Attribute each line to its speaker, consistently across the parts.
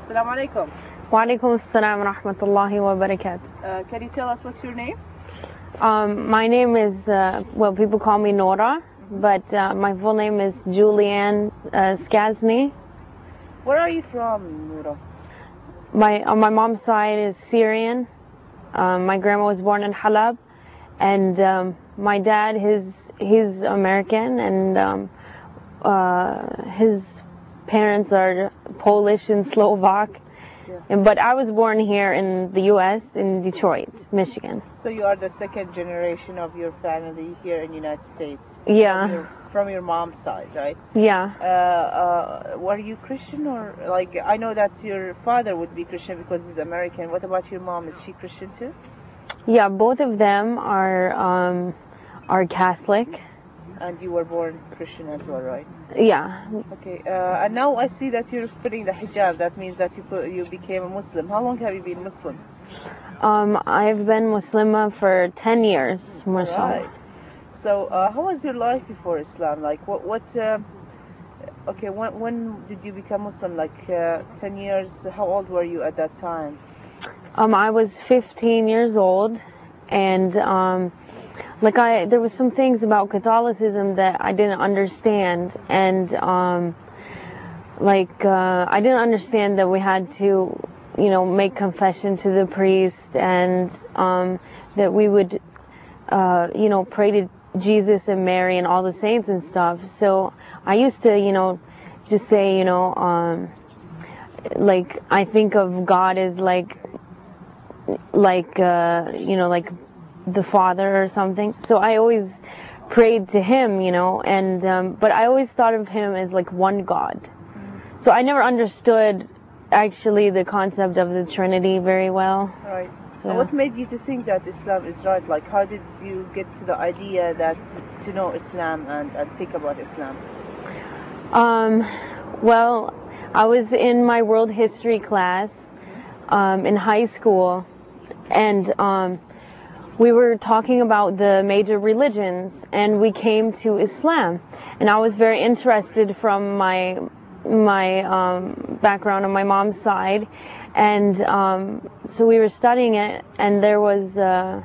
Speaker 1: Assalamu alaikum.
Speaker 2: Wa alaikum assalam wa rahmatullahi wa barakatuh.
Speaker 1: Can you tell us what's your name?
Speaker 2: My name is, well, people call me Nora, but my full name is Julianne Skazni.
Speaker 1: Where are you from, Nora?
Speaker 2: On my mom's side is Syrian. My grandma was born in Halab, and my dad, he's American, and his parents are Polish and Slovak.
Speaker 1: Yeah.
Speaker 2: But I was born here in the U.S., in Detroit, Michigan.
Speaker 1: So you are the second generation of your family here in the United States?
Speaker 2: Yeah.
Speaker 1: From your mom's side, right?
Speaker 2: Yeah.
Speaker 1: Were you Christian, or like, I know that your father would be Christian because he's American. What about your mom? Is she Christian too?
Speaker 2: Yeah, both of them are Catholic.
Speaker 1: And you were born Christian as well, right?
Speaker 2: Yeah.
Speaker 1: Okay. And now I see that you're putting the hijab. That means that you became a Muslim. How long have you been Muslim?
Speaker 2: I've been Muslima for 10 years, mashallah.
Speaker 1: Right. So how was your life before Islam? Like okay, when did you become Muslim? Like 10 years? How old were you at that time?
Speaker 2: I was 15 years old, and there was some things about Catholicism that I didn't understand, and I didn't understand that we had to, make confession to the priest, and that we would, pray to Jesus and Mary and all the saints and stuff. So I used to, just say, I think of God as like the Father or something. So I always prayed to him, and but I always thought of him as like one God. So I never understood actually the concept of the Trinity very well.
Speaker 1: Right. So what made you to think that Islam is right? Like, how did you get to the idea that to know Islam and think about Islam?
Speaker 2: Well, I was in my world history class in high school, and we were talking about the major religions, and we came to Islam, and I was very interested from my background on my mom's side, and so we were studying it, and there was a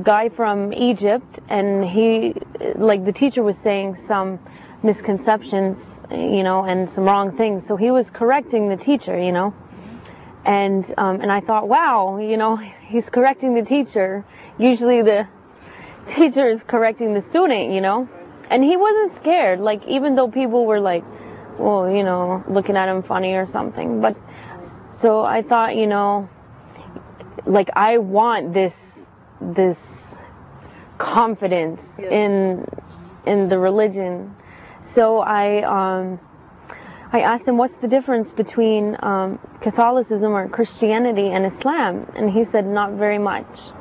Speaker 2: guy from Egypt, and the teacher was saying some misconceptions, and some wrong things, so he was correcting the teacher, and I thought, wow, he's correcting the teacher. Usually the teacher is correcting the student, and he wasn't scared, like, even though people were like, well, looking at him funny or something. But so I thought, like, I want this confidence in the religion. So I asked him, what's the difference between Catholicism or Christianity and Islam? And he said, not very much.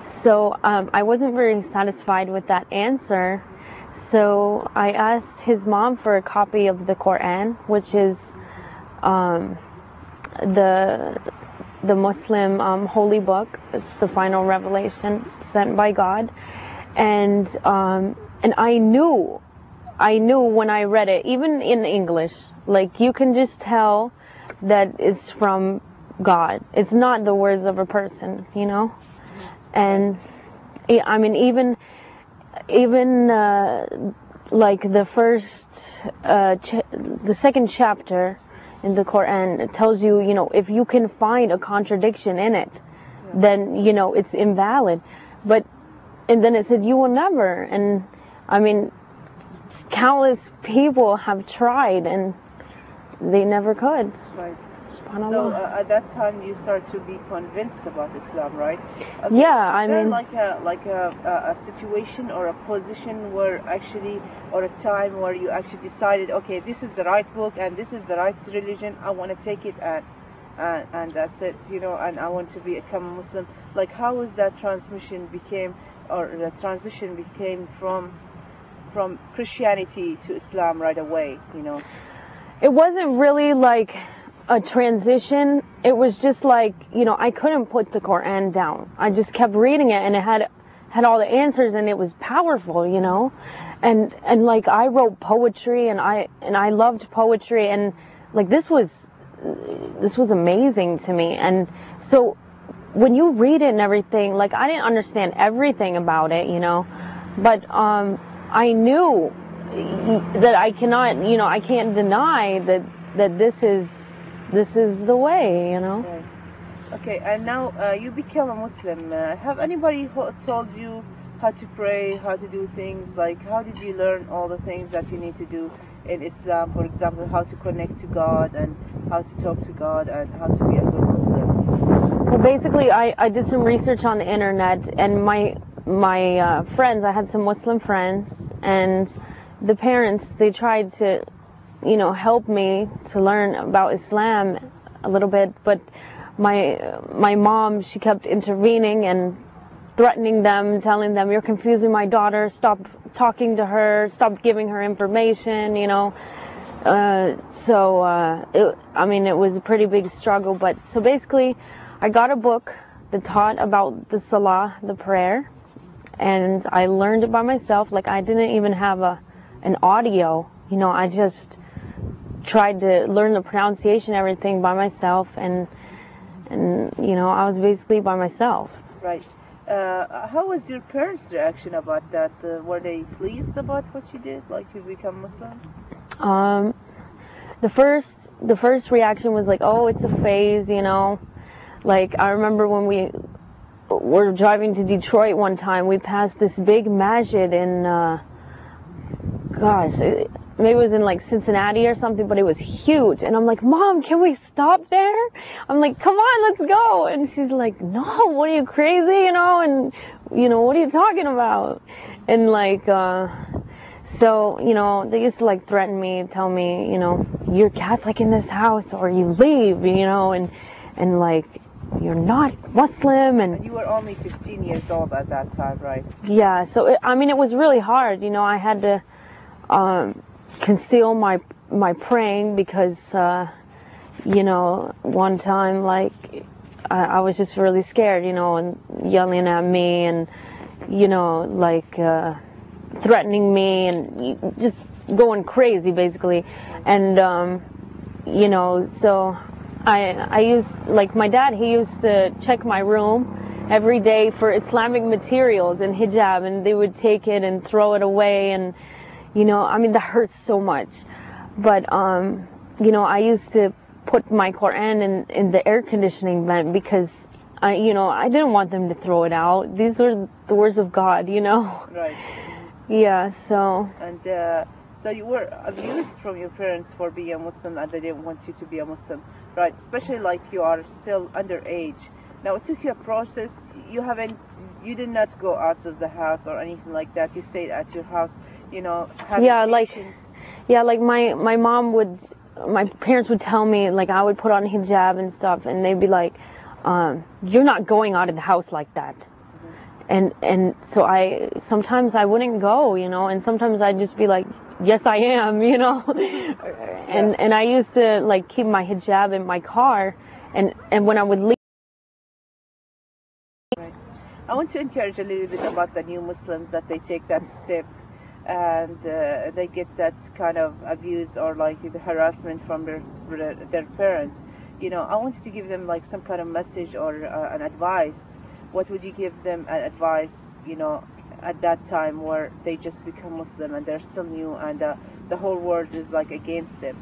Speaker 2: So I wasn't very satisfied with that answer. So I asked his mom for a copy of the Quran, which is the Muslim holy book. It's the final revelation sent by God. And I knew when I read it, even in English, like, you can just tell that it's from God. It's not the words of a person, And I mean, even like the second chapter in the Quran, it tells you, if you can find a contradiction in it, then, it's invalid. And then it said, you will never. And I mean, countless people have tried and they never could.
Speaker 1: Right. So at that time you start to be convinced about Islam, right? Okay.
Speaker 2: Yeah, I mean,
Speaker 1: like a situation or a position where actually, or a time where you actually decided, okay, this is the right book and this is the right religion, I want to take it and that's it, and I want to become a Muslim. Like, how was that transition became from Christianity to Islam right away,
Speaker 2: It wasn't really like a transition. It was just like, I couldn't put the Quran down. I just kept reading it, and it had all the answers, and it was powerful, and like, I wrote poetry, and I loved poetry, and like, this was this was amazing to me. And so when you read it and everything, like, I didn't understand everything about it, you know, but I knew that I cannot, you know, I can't deny that this is the way, you know.
Speaker 1: Right. Okay, and now you become a Muslim. Have anybody told you how to pray, how to do things? Like, how did you learn all the things that you need to do in Islam? For example, how to connect to God and how to talk to God and how to be a good Muslim?
Speaker 2: Well, basically, I did some research on the internet, and my friends, I had some Muslim friends, and the parents, they tried to, you know, help me to learn about Islam a little bit, but my mom, she kept intervening and threatening them, telling them, "You're confusing my daughter, stop talking to her, stop giving her information," you know. I mean, it was a pretty big struggle, but so basically I got a book that taught about the Salah, the prayer, and I learned it by myself. Like, I didn't even have an audio, you know, I just tried to learn the pronunciation, everything by myself, and you know, I was basically by myself.
Speaker 1: Right. How was your parents' reaction about that? Were they pleased about what you did, like you become Muslim?
Speaker 2: The first reaction was like, "Oh, it's a phase," you know. Like, I remember when we were driving to Detroit one time, we passed this big masjid in, maybe it was in like Cincinnati or something, but it was huge. And I'm like, "Mom, can we stop there?" I'm like, "Come on, let's go." And she's like, "No, what are you, crazy? You know, and, you know, what are you talking about?" And like, so, you know, they used to like threaten me, tell me, you know, "You're Catholic in this house or you leave," you know, and like, "You're not Muslim."
Speaker 1: And you were only 15 years old at that time, right?
Speaker 2: Yeah, so I mean, it was really hard, you know. I had to conceal my praying because, you know, one time, like, I was just really scared, you know, and yelling at me and, you know, like, threatening me and just going crazy, basically. And, you know, so I used, like, my dad, he used to check my room every day for Islamic materials and hijab, and they would take it and throw it away, and, you know, I mean, that hurts so much. But, you know, I used to put my Quran in the air conditioning vent because, you know, I didn't want them to throw it out. These were the words of God, you know.
Speaker 1: Right.
Speaker 2: Yeah, so.
Speaker 1: And so you were abused from your parents for being a Muslim, and they didn't want you to be a Muslim, right? Especially like you are still underage. Now, it took you a process. You did not go out of the house or anything like that. You stayed at your house, you know, having patience.
Speaker 2: Like my parents would tell me, like, I would put on hijab and stuff, and they'd be like, "You're not going out of the house like that." And so sometimes I wouldn't go, you know, and sometimes I'd just be like, "Yes, I am," you know. And I used to, like, keep my hijab in my car, and when I would leave.
Speaker 1: Right. I want to encourage a little bit about the new Muslims, that they take that step and they get that kind of abuse or like the harassment from their parents. You know, I wanted to give them like some kind of message or an advice. What would you give them advice, you know, at that time where they just become Muslim and they're still new and the whole world is like against them?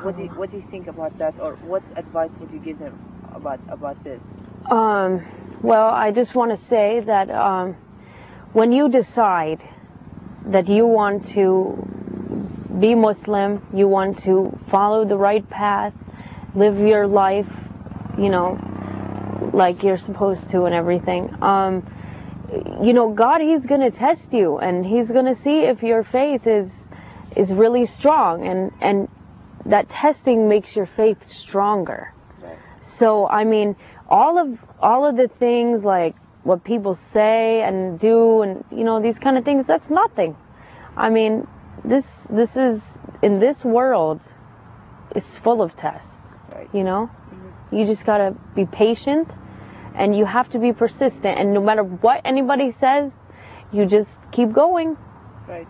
Speaker 1: What do you think about that, or what advice would you give them about this?
Speaker 2: Well, I just want to say that when you decide that you want to be Muslim, you want to follow the right path, live your life, you know, like you're supposed to and everything, you know, God, He's going to test you, and He's going to see if your faith is really strong, and that testing makes your faith stronger.
Speaker 1: Right.
Speaker 2: So, I mean, all of the things, like what people say and do, and, you know, these kind of things, that's nothing. I mean, this is, in this world, it's full of tests,
Speaker 1: right,
Speaker 2: you know?
Speaker 1: Mm-hmm.
Speaker 2: You just gotta be patient, and you have to be persistent, and no matter what anybody says, you just keep going.
Speaker 1: Right.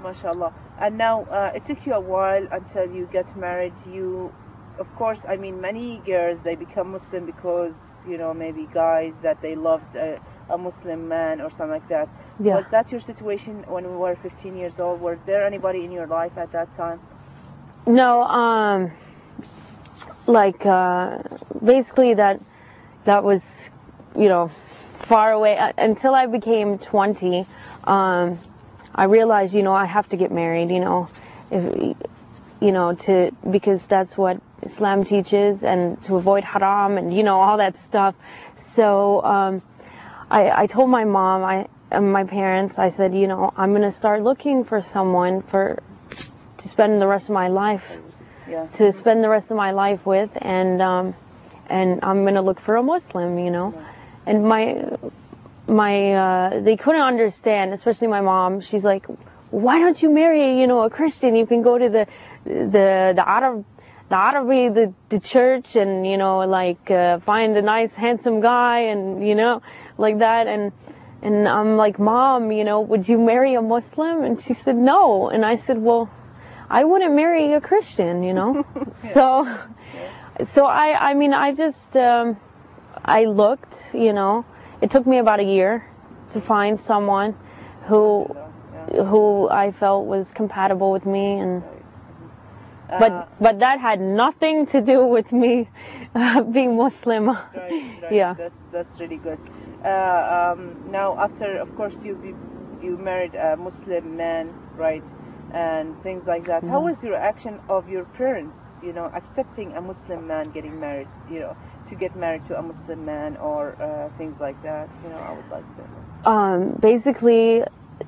Speaker 1: MashaAllah. And now, it took you a while until you got married. You of course, I mean, many girls, they become Muslim because, you know, maybe guys that they loved a Muslim man or something like that.
Speaker 2: Yeah.
Speaker 1: Was that your situation when we were 15 years old? Was there anybody in your life at that time?
Speaker 2: No, like, basically that was, you know, far away. Until I became 20, I realized, you know, I have to get married, you know, because that's what Islam teaches, and to avoid haram and, you know, all that stuff. So I told my mom and my parents, I said, you know, I'm going to start looking for someone to spend the rest of my life, to spend the rest of my life with, and I'm going to look for a Muslim, you know. And they couldn't understand, especially my mom. She's like, why don't you marry, you know, a Christian? You can go to the Arabi, the church, and, you know, like, find a nice handsome guy, and, you know, like that. And I'm like, Mom, you know, would you marry a Muslim? And she said, no. And I said, well, I wouldn't marry a Christian, you know. So I mean, I just, I looked, you know. It took me about a year to find someone who I felt was compatible with me, and but that had nothing to do with me being Muslim.
Speaker 1: Right.
Speaker 2: Yeah.
Speaker 1: That's really good. Now, after, of course, you married a Muslim man, right, and things like that. How was your reaction of your parents, you know, accepting a Muslim man getting married, you know, to get married to a Muslim man, or things like that? You know, I would like to.
Speaker 2: Basically,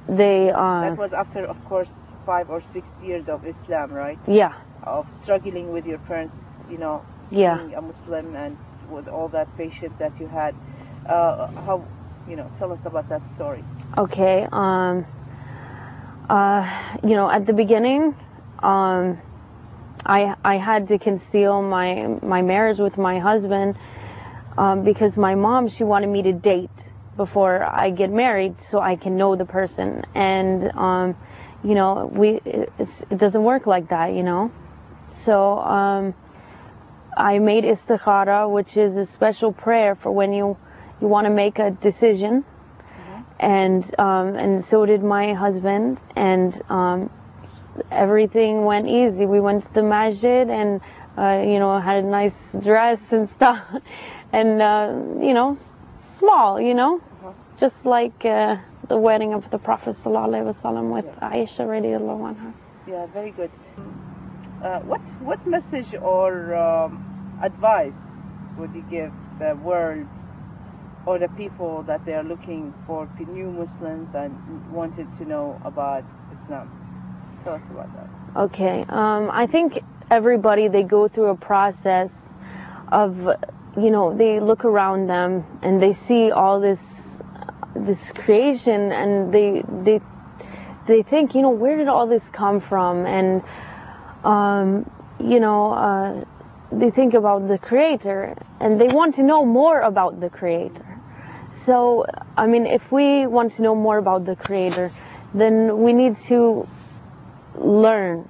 Speaker 2: they.
Speaker 1: That was after, of course, 5 or 6 years of Islam, right?
Speaker 2: Yeah.
Speaker 1: Of struggling with your parents, you know,
Speaker 2: Yeah.
Speaker 1: being a Muslim, and with all that patience that you had. How, you know, tell us about that story.
Speaker 2: Okay. You know, at the beginning, I had to conceal my marriage with my husband, because my mom, she wanted me to date before I get married so I can know the person. And, you know, it doesn't work like that, you know. So I made istikhara, which is a special prayer for when you want to make a decision. And so did my husband, and everything went easy. We went to the masjid, and you know, had a nice dress and stuff, and you know, small, you know, just like the wedding of the Prophet ﷺ with Aisha radiallahu anha.
Speaker 1: Yeah, very good. What message or advice would you give the world, or the people that they are looking for new Muslims and wanted to know about Islam? Tell us about that.
Speaker 2: Okay, I think everybody, they go through a process of, you know, they look around them and they see all this creation, and they think, you know, where did all this come from? And you know, they think about the Creator, and they want to know more about the Creator. So, I mean, if we want to know more about the Creator, then we need to learn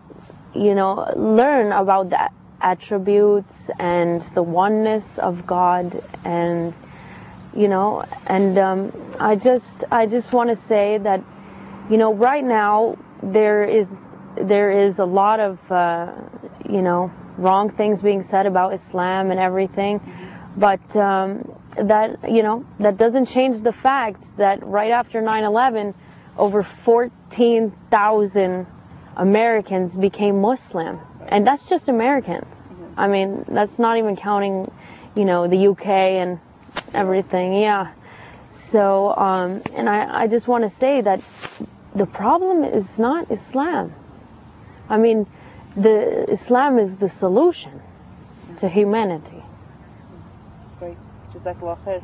Speaker 2: about the attributes and the oneness of God, and, you know, and I just want to say that, you know, right now there is a lot of, you know, wrong things being said about Islam and everything. But that, you know, that doesn't change the fact that right after 9/11, over 14,000 Americans became Muslim. And that's just Americans. I mean, that's not even counting, you know, the UK and everything. Yeah. So, and I just want to say that the problem is not Islam. I mean, Islam is the solution to humanity.
Speaker 1: Great. Jazakallah khair.